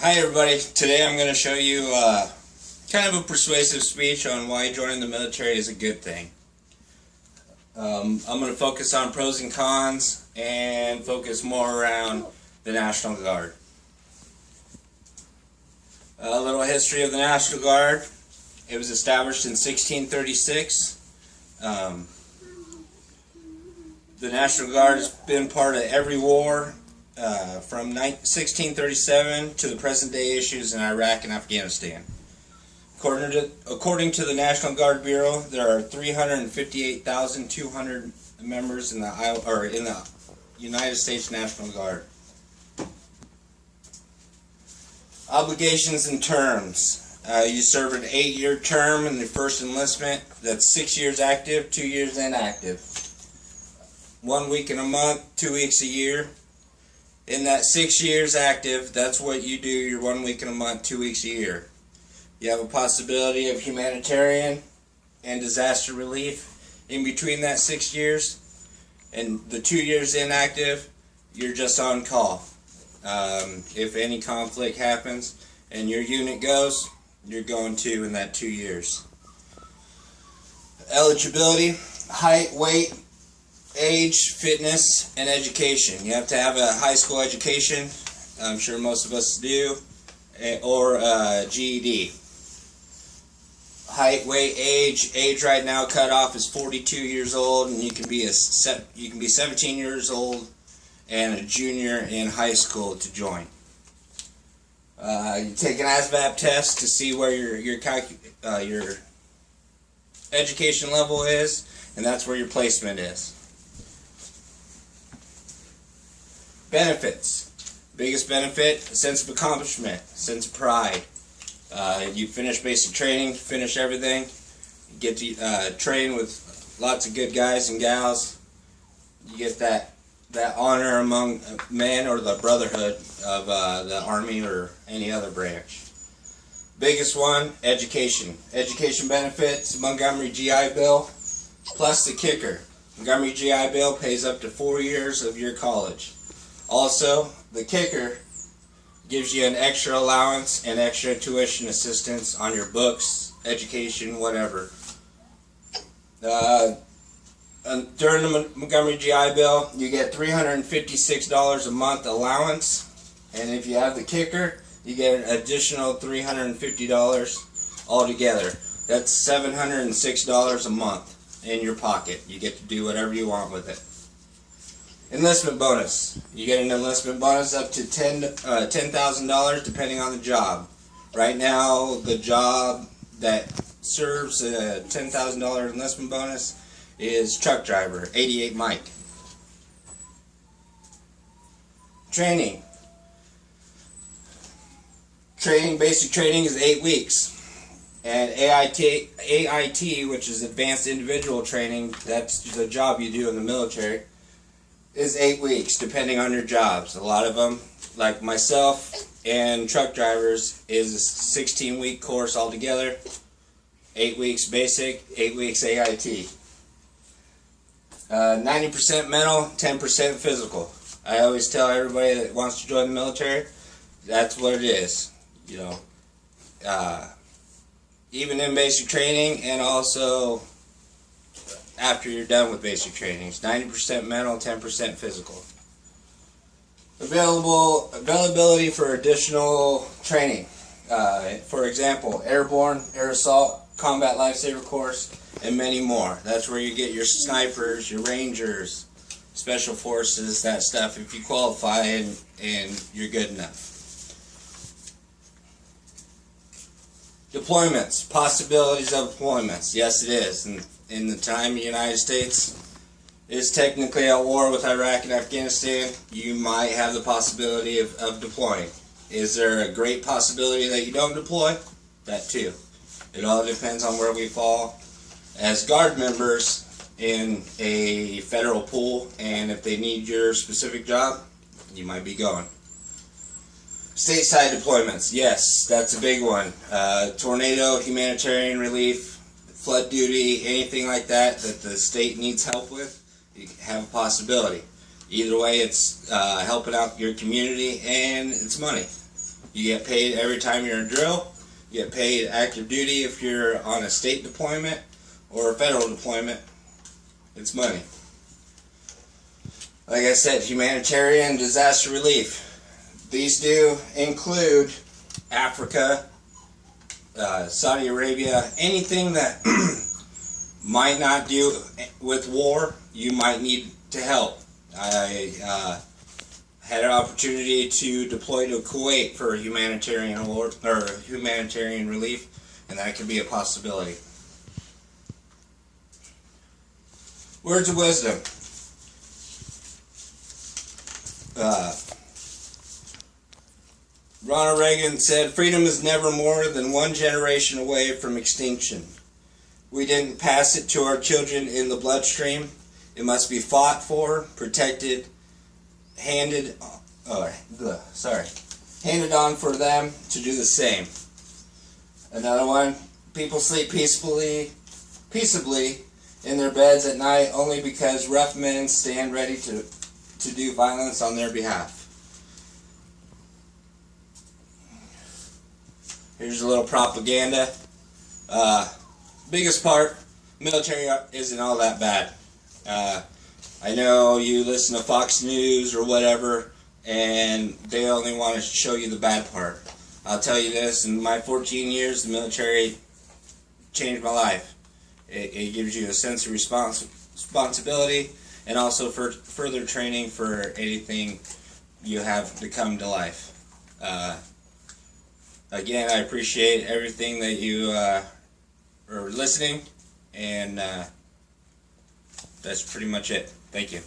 Hi everybody, today I'm going to show you kind of a persuasive speech on why joining the military is a good thing. I'm going to focus on pros and cons and focus more around the National Guard. A little history of the National Guard. It was established in 1636. The National Guard has been part of every war from 1637 to the present day issues in Iraq and Afghanistan. According to the National Guard Bureau, there are 358,200 members in the United States National Guard. Obligations and terms. You serve an 8-year term in the first enlistment. That's 6 years active, 2 years inactive. 1 week in a month, 2 weeks a year. In that 6 years active, that's what you do, your 1 week in a month, 2 weeks a year. You have a possibility of humanitarian and disaster relief in between that 6 years. And the 2 years inactive, you're just on call. If any conflict happens and your unit goes, you're going to in that 2 years. Eligibility, height, weight, age, fitness, and education. You have to have a high school education, I'm sure most of us do, or GED. Height, weight, age right now cutoff is 42 years old, and you can be 17 years old and a junior in high school to join. You take an ASVAB test to see where your education level is, and that's where your placement is. Benefits. Biggest benefit, a sense of accomplishment, a sense of pride. You finish basic training, finish everything, you get to train with lots of good guys and gals. You get that honor among men, or the brotherhood of the Army or any other branch. Biggest one, education. Education benefits, Montgomery GI Bill, plus the kicker. Montgomery GI Bill pays up to 4 years of your college. Also, the kicker gives you an extra allowance and extra tuition assistance on your books, education, whatever. During the Montgomery GI Bill, you get $356 a month allowance, and if you have the kicker, you get an additional $350 altogether. That's $706 a month in your pocket. You get to do whatever you want with it. Enlistment bonus. You get an enlistment bonus up to $10,000 depending on the job. Right now, the job that serves a $10,000 enlistment bonus is truck driver, 88 Mike. Training. Basic training is 8 weeks. And AIT, which is Advanced Individual Training, that's the job you do in the military, is 8 weeks, depending on your jobs. A lot of them, like myself and truck drivers, is a 16-week course altogether. 8 weeks basic, 8 weeks AIT. 90% mental, 10% physical. I always tell everybody that wants to join the military, that's what it is. You know, even in basic training and also after you're done with basic training. It's 90% mental, 10% physical. Availability for additional training. For example, airborne, air assault, combat lifesaver course, and many more. That's where you get your snipers, your rangers, special forces, that stuff, if you qualify and you're good enough. Deployments, possibilities of deployments. Yes, it is. In the time the United States is technically at war with Iraq and Afghanistan, you might have the possibility of deploying. Is there a great possibility that you don't deploy? That too. It all depends on where we fall as Guard members in a federal pool, and if they need your specific job, you might be going. Stateside deployments, yes, that's a big one. Tornado, humanitarian relief, flood duty, anything like that the state needs help with, you have a possibility. Either way, it's helping out your community and it's money. You get paid every time you're in drill. You get paid active duty if you're on a state deployment or a federal deployment. It's money. Like I said, humanitarian disaster relief. These do include Africa, Saudi Arabia, anything that might not deal with war, you might need to help. I had an opportunity to deploy to Kuwait for humanitarian award or humanitarian relief, and that could be a possibility. Words of wisdom. Ronald Reagan said, "Freedom is never more than one generation away from extinction. We didn't pass it to our children in the bloodstream. It must be fought for, protected, handed on for them to do the same." Another one, people sleep peaceably in their beds at night only because rough men stand ready to do violence on their behalf. Here's a little propaganda. Biggest part, military isn't all that bad. I know you listen to Fox News or whatever, and they only want to show you the bad part. I'll tell you this, in my 14 years, the military changed my life. It gives you a sense of responsibility and also for further training for anything you have to come to life. Again, I appreciate everything that you are listening, and that's pretty much it. Thank you.